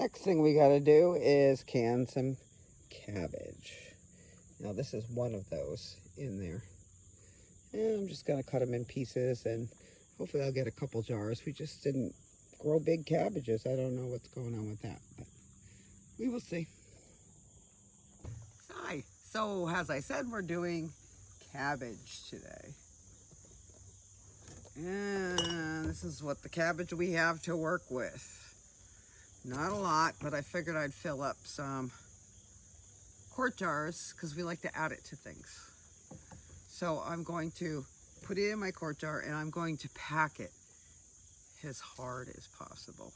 Next thing we gotta do is can some cabbage. Now this is one of those in there. And I'm just gonna cut them in pieces and hopefully I'll get a couple jars. We just didn't grow big cabbages. I don't know what's going on with that, but we will see. Hi, so as I said, we're doing cabbage today. And this is what the cabbage we have to work with. Not a lot, but I figured I'd fill up some quart jars because we like to add it to things. So I'm going to put it in my quart jar and I'm going to pack it as hard as possible.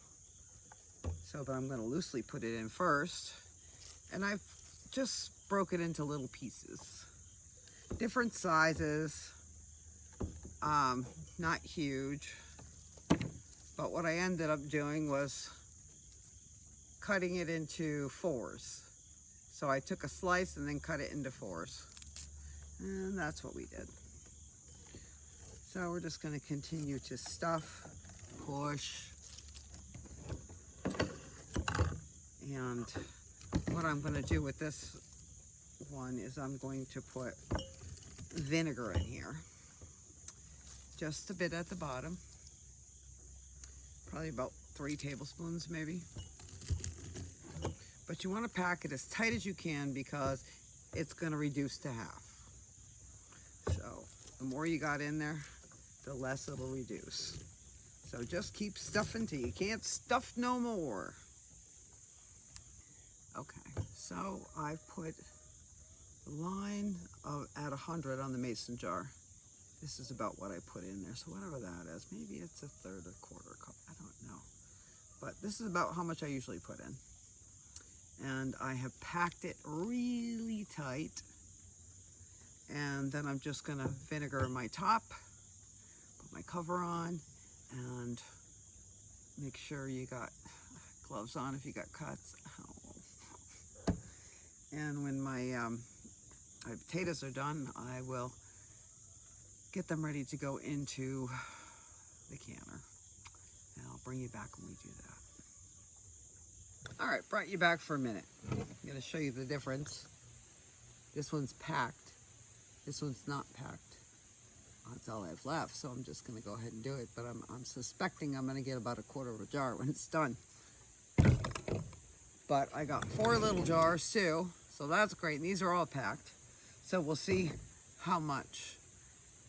So, but I'm going to loosely put it in first. And I've just broke it into little pieces. Different sizes, not huge. But what I ended up doing was cutting it into fours. So I took a slice and then cut it into fours. And that's what we did. So we're just going to continue to stuff, push. And what I'm going to do with this one is I'm going to put vinegar in here. Just a bit at the bottom. Probably about 3 tablespoons maybe. But you want to pack it as tight as you can because it's going to reduce to half. So the more you got in there, the less it'll reduce. So just keep stuffing till you can't stuff no more. Okay, so I put the line at 100 on the mason jar. This is about what I put in there. So whatever that is, maybe it's a third or quarter cup. I don't know. But this is about how much I usually put in. And I have packed it really tight. And then I'm just gonna vinegar my top, put my cover on, and make sure you got gloves on if you got cuts. Ow. And when my potatoes are done, I will get them ready to go into the canner. And I'll bring you back when we do that. All right, brought you back for a minute. I'm gonna show you the difference. This one's packed. This one's not packed. That's all I have left, so I'm just gonna go ahead and do it. But I'm suspecting I'm gonna get about a quarter of a jar when it's done. But I got 4 little jars too, so that's great. And these are all packed. So we'll see how much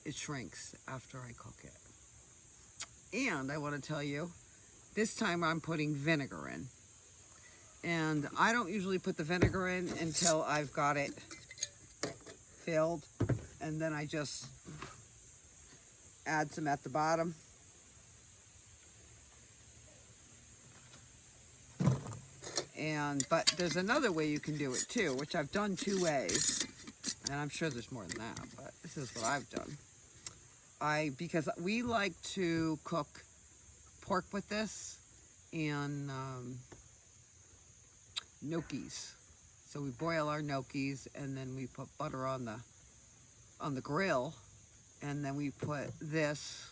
it shrinks after I cook it. And I wanna tell you, this time I'm putting vinegar in. And I don't usually put the vinegar in until I've got it filled. And then I just add some at the bottom. But there's another way you can do it too, which I've done 2 ways. And I'm sure there's more than that, but this is what I've done. Because we like to cook pork with this and gnocchis. So we boil our gnocchis and then we put butter on the grill, and then we put this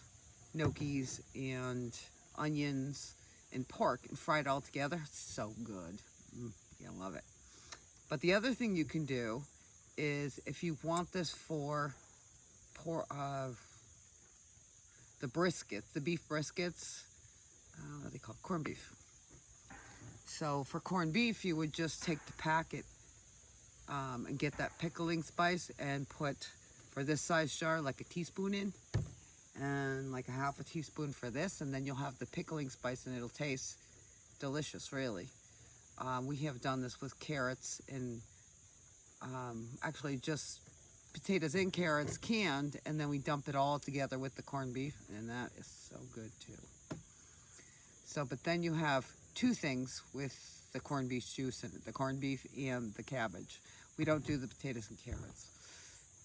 gnocchis and onions and pork and fry it all together. It's so good. You're gonna love it. But the other thing you can do is if you want this for the briskets, the beef briskets, what are they called? Corned beef. So for corned beef, you would just take the packet and get that pickling spice and put, for this size jar, like a teaspoon in, and like a half a teaspoon for this, and then you'll have the pickling spice and it'll taste delicious, really. We have done this with carrots and actually just potatoes and carrots canned, and then we dump it all together with the corned beef, and that is so good too. So, but then you have 2 things with the corned beef juice in it, the corned beef and the cabbage. We don't do the potatoes and carrots,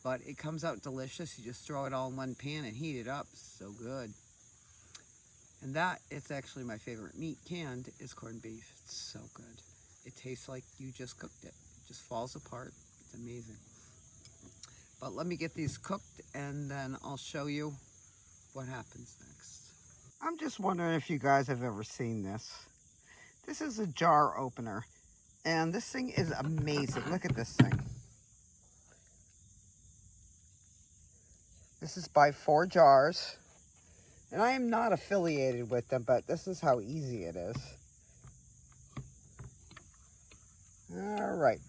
but it comes out delicious. You just throw it all in one pan and heat it up. So good. And that is actually my favorite meat canned is corned beef. It's so good. It tastes like you just cooked it. It just falls apart. It's amazing. But let me get these cooked and then I'll show you what happens next. I'm just wondering if you guys have ever seen this. This is a jar opener, and this thing is amazing. Look at this thing. This is by 4 Jars, and I am not affiliated with them, but this is how easy it is. All right.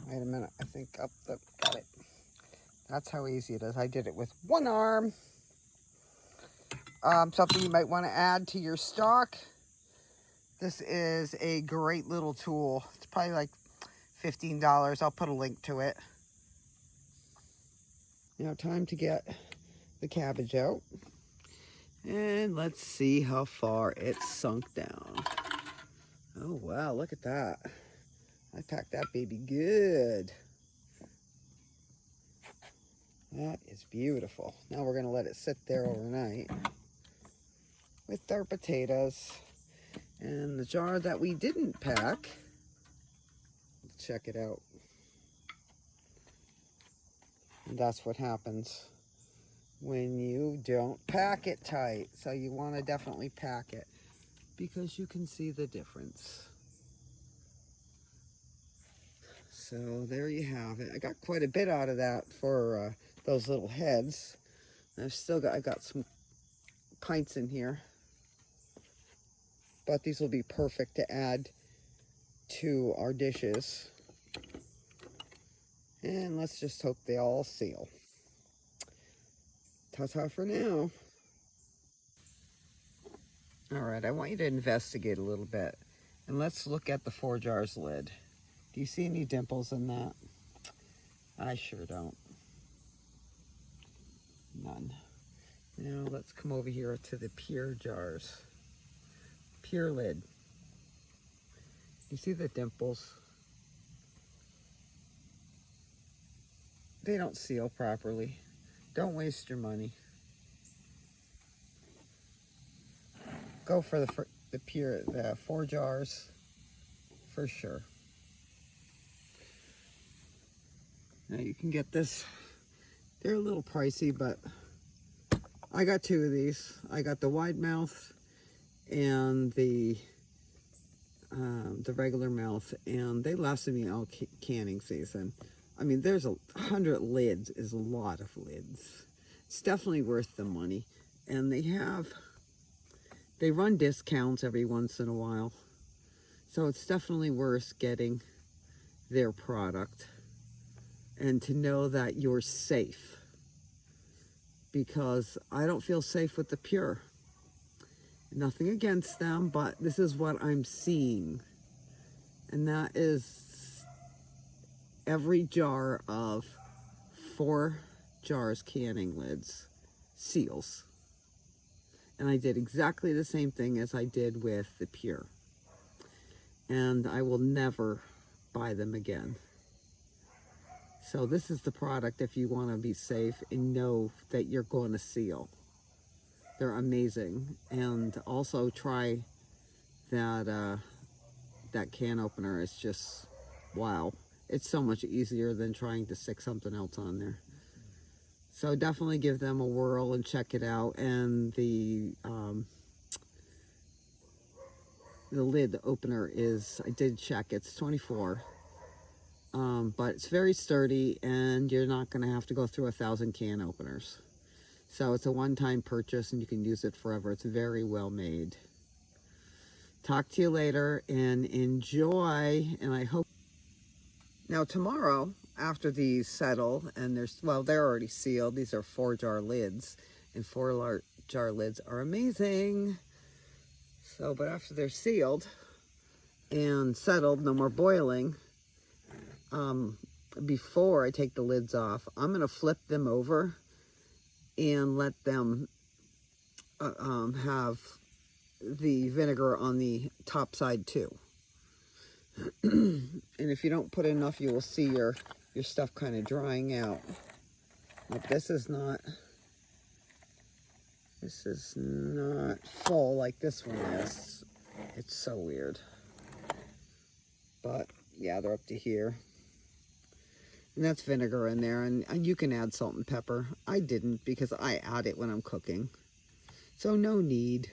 Wait a minute, I think got it. That's how easy it is. I did it with 1 arm. Something you might want to add to your stock. This is a great little tool. It's probably like $15. I'll put a link to it. Now time to get the cabbage out. And let's see how far it's sunk down. Oh wow, look at that. I packed that baby good. That is beautiful. Now we're gonna let it sit there overnight with our potatoes. And the jar that we didn't pack, let's check it out. And that's what happens when you don't pack it tight. So you want to definitely pack it because you can see the difference. So there you have it. I got quite a bit out of that for those little heads. I got some pints in here. But these will be perfect to add to our dishes. And let's just hope they all seal. Ta-ta for now. All right, I want you to investigate a little bit. And let's look at the 4 Jars lid. Do you see any dimples in that? I sure don't. None. Now let's come over here to the pure jars. Pure lid. You see the dimples? They don't seal properly. Don't waste your money. Go for the 4 Jars for sure. Now you can get this. They're a little pricey, but I got 2 of these. I got the wide mouth and the regular mouth, and they lasted me all canning season. I mean, there's 100 lids is a lot of lids. It's definitely worth the money. And they run discounts every once in a while. So it's definitely worth getting their product. And to know that you're safe. Because I don't feel safe with the pure. Nothing against them, but this is what I'm seeing. And that is every jar of 4 Jars canning lids seals. And I did exactly the same thing as I did with the pure. And I will never buy them again. So this is the product if you want to be safe and know that you're going to seal. They're amazing. And also try that can opener. It's just, wow. It's so much easier than trying to stick something else on there. So definitely give them a whirl and check it out. And the lid opener is, I did check, it's 24. But it's very sturdy, and you're not going to have to go through 1,000 can openers. So it's a one-time purchase, and you can use it forever. It's very well made. Talk to you later, and enjoy, and I hope. Now tomorrow, after these settle, and they're already sealed. These are 4 Jar lids, and 4 Jar lids are amazing. So, but after they're sealed and settled, no more boiling, before I take the lids off, I'm going to flip them over and let them have the vinegar on the top side too. And if you don't put enough, you will see your stuff kind of drying out. But this is not full like this one is. It's so weird. But yeah, they're up to here. And that's vinegar in there, and you can add salt and pepper. I didn't because I add it when I'm cooking. So no need.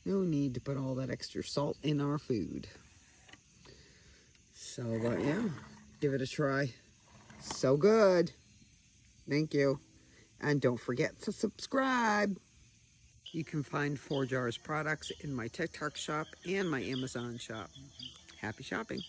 No need to put all that extra salt in our food. So, but yeah, give it a try. So good. Thank you. And don't forget to subscribe. You can find 4 Jars products in my TikTok shop and my Amazon shop. Happy shopping.